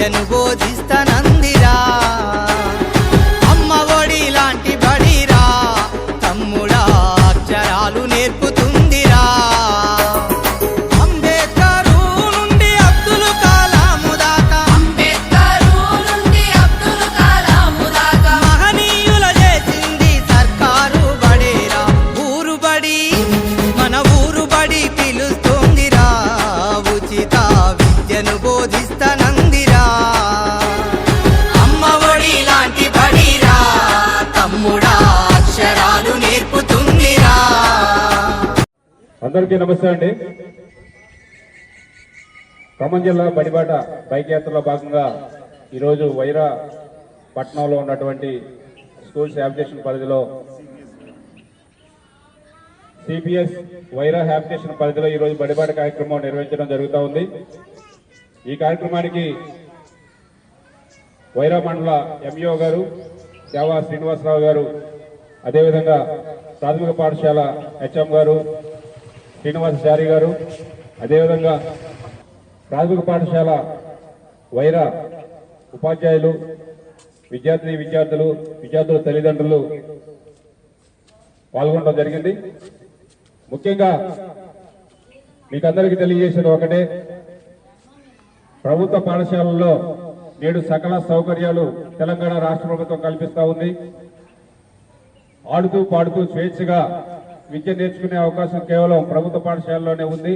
విద్యను బోధిస్తానందిరా అమ్మ ఒడి లాంటి బడిరా తమ్ముడా అక్షరాలు నేర్పుతుందిరా అంబేద్కరు నుండి అబ్దుల్ కలాము దాకా మహనీయుల చేసింది సర్కారు బడేరా ఊరు బడి మన ఊరు బడి పిలుస్తోందిరా ఉచిత విద్యను బోధిస్తానందిరా అమ్మ ఒడి లాంటి బడిరా తమ్ముడా అక్షరాలు నేర్పుతుందిరా. అందరికీ నమస్తే అండి. ఖమ్మం జిల్లా బడిబాట బైక్ యాత్రలో భాగంగా ఈరోజు వైరా పట్టణంలో ఉన్నటువంటి స్కూల్స్ హ్యాబిటేషన్ పరిధిలో సిపిఎస్ వైరా హ్యాబిటేషన్ పరిధిలో ఈరోజు బడిబాట కార్యక్రమం నిర్వహించడం జరుగుతూ ఉంది. ఈ కార్యక్రమానికి వైరా మండల ఎంఈఓ గారు దేవా శ్రీనివాసరావు గారు, అదేవిధంగా ప్రాథమిక పాఠశాల హెచ్ఎం గారు శ్రీనివాసాచారి గారు, అదేవిధంగా ప్రాథమిక పాఠశాల వైరా ఉపాధ్యాయులు, విద్యార్థుల తల్లిదండ్రులు పాల్గొనడం జరిగింది. ముఖ్యంగా మీకందరికీ తెలియజేసేది ఒకటే, ప్రభుత్వ పాఠశాలల్లో నేడు సకల సౌకర్యాలు తెలంగాణ రాష్ట్ర ప్రభుత్వం కల్పిస్తూ ఉంది. ఆడుతూ పాడుతూ స్వేచ్ఛగా విద్య నేర్చుకునే అవకాశం కేవలం ప్రభుత్వ పాఠశాలలోనే ఉంది.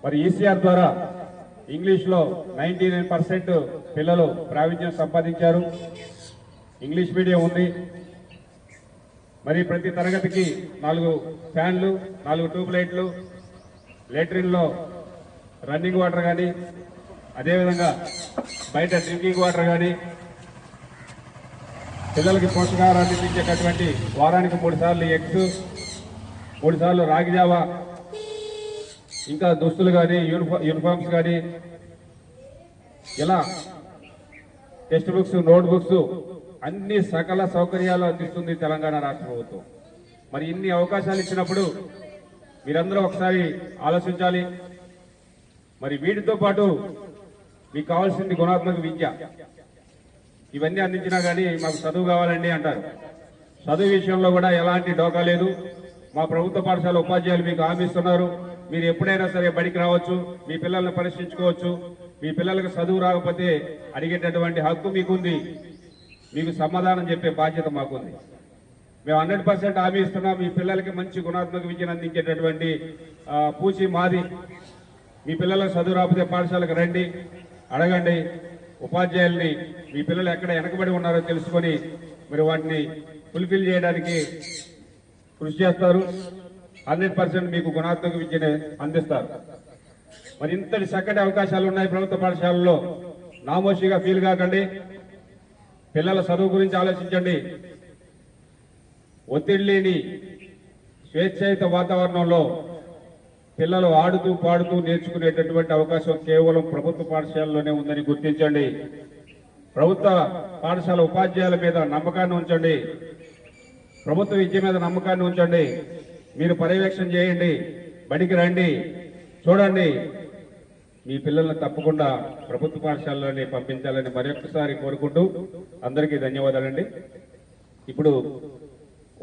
మరి ఈసీఆర్ ద్వారా ఇంగ్లీష్లో 99% పిల్లలు ప్రావీణ్యం సంపాదించారు. ఇంగ్లీష్ మీడియం ఉంది. మరి ప్రతి తరగతికి 4 ఫ్యాన్లు, 4 ట్యూబ్ లైట్లు, లేట్రిన్లో రన్నింగ్ వాటర్ కానీ, అదేవిధంగా బయట డ్రింకింగ్ వాటర్ కానీ, పిల్లలకి పోషకాహారాన్ని అందించేటటువంటి వారానికి 3 సార్లు ఎగ్స్, 3 సార్లు రాగి జావా, ఇంకా దుస్తులు కానీ, యూనిఫామ్స్ కానీ, ఇలా టెక్స్ట్ బుక్స్, నోట్ బుక్స్ అన్ని సకల సౌకర్యాలు అందిస్తుంది తెలంగాణ రాష్ట్ర ప్రభుత్వం. మరి ఇన్ని అవకాశాలు ఇచ్చినప్పుడు మీరందరూ ఒకసారి ఆలోచించాలి. మరి వీటితో పాటు మీకు కావాల్సింది గుణాత్మక విద్య. ఇవన్నీ అందించినా కానీ మాకు చదువు కావాలండి అంటారు. చదువు విషయంలో కూడా ఎలాంటి డోకా లేదు. మా ప్రభుత్వ పాఠశాల ఉపాధ్యాయులు మీకు హామీ ఇస్తున్నారు. మీరు ఎప్పుడైనా సరే బడికి రావచ్చు, మీ పిల్లల్ని పరీక్షించుకోవచ్చు. మీ పిల్లలకు చదువు రాకపోతే అడిగేటటువంటి హక్కు మీకుంది. మీకు సమాధానం చెప్పే బాధ్యత మాకుంది. మేము 100% హామీ ఇస్తున్నాం. మీ పిల్లలకి మంచి గుణాత్మక విద్యను అందించేటటువంటి పూచి మాది. మీ పిల్లలకు చదువు రాకపోతే పాఠశాలకు రండి, అడగండి. ఉపాధ్యాయుల్ని మీ పిల్లలు ఎక్కడ వెనకబడి ఉన్నారో తెలుసుకొని మరి వాటిని ఫుల్ఫిల్ చేయడానికి కృషి చేస్తారు. 100% మీకు గుణాత్మక విద్యను అందిస్తారు. మరి ఇంతటి చక్కటి అవకాశాలు ఉన్నాయి ప్రభుత్వ పాఠశాలలో. నామోషిగా ఫీల్ కాకండి. పిల్లల చదువు గురించి ఆలోచించండి. ఒత్తిడి లేని స్వేచ్ఛాయుత వాతావరణంలో పిల్లలు ఆడుతూ పాడుతూ నేర్చుకునేటటువంటి అవకాశం కేవలం ప్రభుత్వ పాఠశాలలోనే ఉందని గుర్తించండి. ప్రభుత్వ పాఠశాల ఉపాధ్యాయుల మీద నమ్మకాన్ని ఉంచండి. ప్రభుత్వ విద్య మీద నమ్మకాన్ని ఉంచండి. మీరు పర్యవేక్షణ చేయండి, బడికి రండి, చూడండి. మీ పిల్లల్ని తప్పకుండా ప్రభుత్వ పాఠశాలలోనే పంపించాలని మరొకసారి కోరుకుంటూ అందరికీ ధన్యవాదాలండి. ఇప్పుడు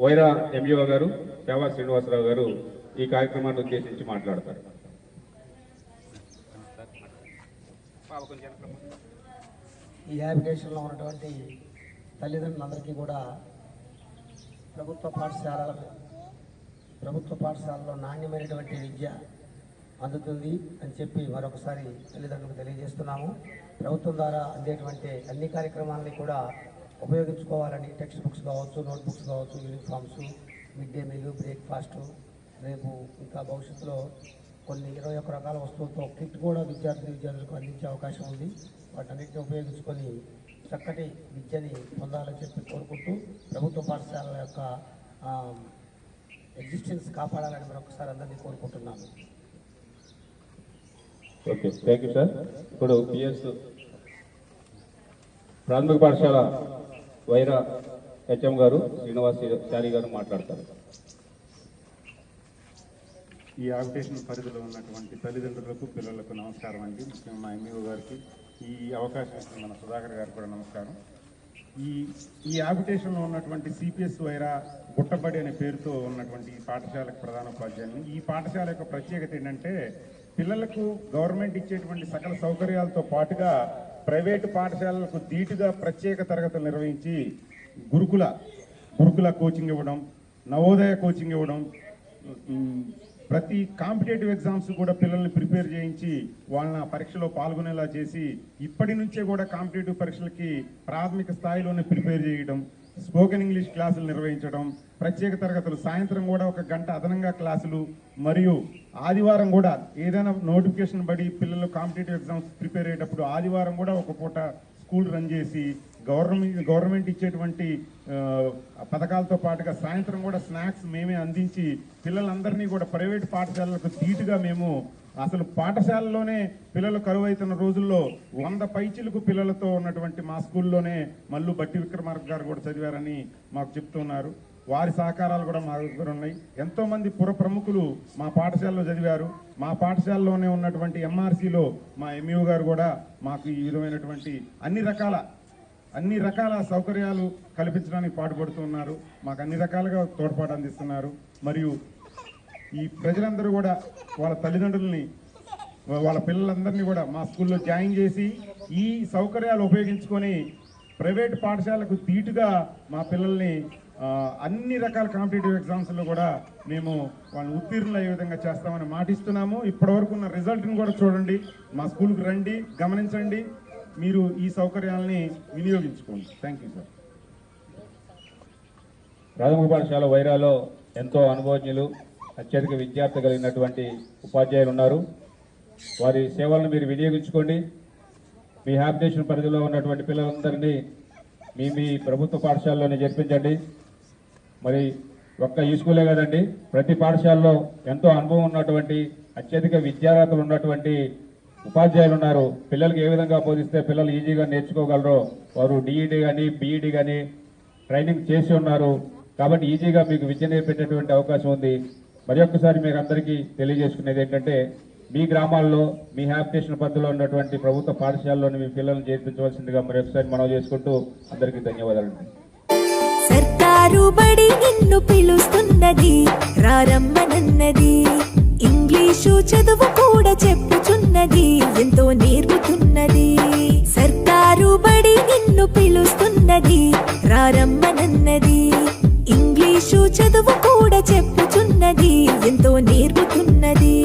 వైరా ఎంఈఓ గారు దేవా శ్రీనివాసరావు గారు ఈ కార్యక్రమాన్ని ఉద్దేశించి మాట్లాడతారు. ఈ హ్యాబిటేషన్లో ఉన్నటువంటి తల్లిదండ్రులందరికీ కూడా ప్రభుత్వ పాఠశాలలో నాణ్యమైనటువంటి విద్య అందుతుంది అని చెప్పి మరొకసారి తల్లిదండ్రులకు తెలియజేస్తున్నాము. ప్రభుత్వం ద్వారా అందేటువంటి అన్ని కార్యక్రమాలని కూడా ఉపయోగించుకోవాలని టెక్స్ట్ బుక్స్ కావచ్చు, నోట్ బుక్స్ కావచ్చు, uniforms, mid day meal, breakfast, రేపు ఇంకా భవిష్యత్తులో కొన్ని 21 రకాల వస్తువులతో కిట్ కూడా విద్యార్థులకు అందించే అవకాశం ఉంది. వాటన్నిటిని ఉపయోగించుకొని చక్కటి విద్యని పొందాలని చెప్పి కోరుకుంటూ ప్రభుత్వ పాఠశాలల యొక్క ఎగ్జిస్టెన్స్ కాపాడాలని మరొకసారి అందరినీ కోరుకుంటున్నాను. Okay, thank you sir. ఇప్పుడు పిఎస్ ప్రాథమిక పాఠశాల వైరా హెచ్ఎం గారు శ్రీనివాసాచారి గారు మాట్లాడతారు. ఈ ఆవిటేషన్ పరిధిలో ఉన్నటువంటి తల్లిదండ్రులకు పిల్లలకు నమస్కారం అండి. ముఖ్యంగా మా ఎంఈఓ గారికి ఈ అవకాశం ఇచ్చిన మన సుధాకర్ గారికి కూడా నమస్కారం. ఈ ఆవిటేషన్లో ఉన్నటువంటి సిపిఎస్ వైరా గుట్టబడి అనే పేరుతో ఉన్నటువంటి ఈ పాఠశాలకు ప్రధానోపాధ్యాయుని. ఈ పాఠశాల యొక్క ప్రత్యేకత ఏంటంటే పిల్లలకు గవర్నమెంట్ ఇచ్చేటువంటి సకల సౌకర్యాలతో పాటుగా ప్రైవేటు పాఠశాలలకు ధీటుగా ప్రత్యేక తరగతులు నిర్వహించి గురుకుల కోచింగ్ ఇవ్వడం, నవోదయ కోచింగ్ ఇవ్వడం, ప్రతి కాంపిటేటివ్ ఎగ్జామ్స్ కూడా పిల్లల్ని ప్రిపేర్ చేయించి వాళ్ళని పరీక్షలో పాల్గొనేలా చేసి ఇప్పటి నుంచే కూడా కాంపిటేటివ్ పరీక్షలకి ప్రాథమిక స్థాయిలోనే ప్రిపేర్ చేయడం, స్పోకెన్ ఇంగ్లీష్ క్లాసులు నిర్వహించడం, ప్రత్యేక తరగతులు సాయంత్రం కూడా 1 గంట అదనంగా క్లాసులు, మరియు ఆదివారం కూడా ఏదైనా నోటిఫికేషన్ పడి పిల్లలు కాంపిటేటివ్ ఎగ్జామ్స్ ప్రిపేర్ అయ్యేటప్పుడు ఆదివారం కూడా ఒక పూట స్కూల్ రన్ చేసి గవర్నమెంట్ ఇచ్చేటువంటి పథకాలతో పాటుగా సాయంత్రం కూడా స్నాక్స్ మేమే అందించి పిల్లలందరినీ కూడా ప్రైవేట్ పాఠశాలలకు ధీటుగా మేము అసలు పాఠశాలలోనే పిల్లలు కరువైతున్న రోజుల్లో 100 పైచిలకు పిల్లలతో ఉన్నటువంటి మా స్కూల్లోనే మల్లు బట్టి విక్రమార్క గారు కూడా చదివారని మాకు చెప్తున్నారు. వారి సహకారాలు కూడా మా దగ్గర ఉన్నాయి. ఎంతో మంది పుర ప్రముఖులు మా పాఠశాలలో చదివారు. మా పాఠశాలలోనే ఉన్నటువంటి ఎంఆర్సీలో మా ఎంఈఓ గారు కూడా మాకు ఈ విధమైనటువంటి అన్ని రకాల సౌకర్యాలు కల్పించడానికి పాటుపడుతున్నారు. మాకు అన్ని రకాలుగా తోడ్పాటు అందిస్తున్నారు. మరియు ఈ ప్రజలందరూ కూడా వాళ్ళ తల్లిదండ్రులని, వాళ్ళ పిల్లలందరినీ కూడా మా స్కూల్లో జాయిన్ చేసి ఈ సౌకర్యాలు ఉపయోగించుకొని ప్రైవేట్ పాఠశాలకు ధీటుగా మా పిల్లల్ని అన్ని రకాల కాంపిటేటివ్ ఎగ్జామ్స్లో కూడా మేము వాళ్ళని ఉత్తీర్ణులు అయ్యే విధంగా చేస్తామని మాటిస్తున్నాము. ఇప్పటివరకు ఉన్న రిజల్ట్ని కూడా చూడండి, మా స్కూల్కి రండి, గమనించండి, మీరు ఈ సౌకర్యాలని వినియోగించుకోండి. Thank you sir. ప్రాథమిక పాఠశాల వైరాలో ఎంతో అనుభవజ్ఞులు, అత్యధిక విద్యార్థి కలిగినటువంటి ఉపాధ్యాయులు ఉన్నారు. వారి సేవలను మీరు వినియోగించుకోండి. మీ హ్యాబిటేషన్ పరిధిలో ఉన్నటువంటి పిల్లలందరినీ మీ ప్రభుత్వ పాఠశాలలోనే చేర్పించండి. మరి ఒక్క ఈ స్కూలే కదండి, ప్రతి పాఠశాలలో ఎంతో అనుభవం ఉన్నటువంటి అత్యధిక విద్యార్హతలు ఉన్నటువంటి ఉపాధ్యాయులు ఉన్నారు. పిల్లలకి ఏ విధంగా బోధిస్తే పిల్లలు ఈజీగా నేర్చుకోగలరో వారు డిఈడి కానీ బీఈడి కానీ ట్రైనింగ్ చేసి ఉన్నారు. కాబట్టి ఈజీగా మీకు విద్య నేర్పేటటువంటి అవకాశం ఉంది. మరి ఒక్కసారి మీకు అందరికీ తెలియజేసుకునేది ఏంటంటే మీ గ్రామాల్లో మీ హ్యాబిటేషన్ పరిధిలో ఉన్నటువంటి ప్రభుత్వ పాఠశాలలోని మీ పిల్లలను చేర్పించవలసిందిగా మరి ఒకసారి మనవి చేసుకుంటూ అందరికీ ధన్యవాదాలండి. సర్కారు బడి నిన్ను పిలుస్తున్నది, రారమ్మనన్నది. ఇంగ్లీషు చదువు కూడా చెప్పుచున్నది, ఎంతో నేర్పుతున్నది. సర్కారు బడి నిన్ను పిలుస్తున్నది, రారమ్మనన్నది. ఇంగ్లీషు చదువు కూడా చెప్పుచున్నది, ఎంతో నేర్పుతున్నది.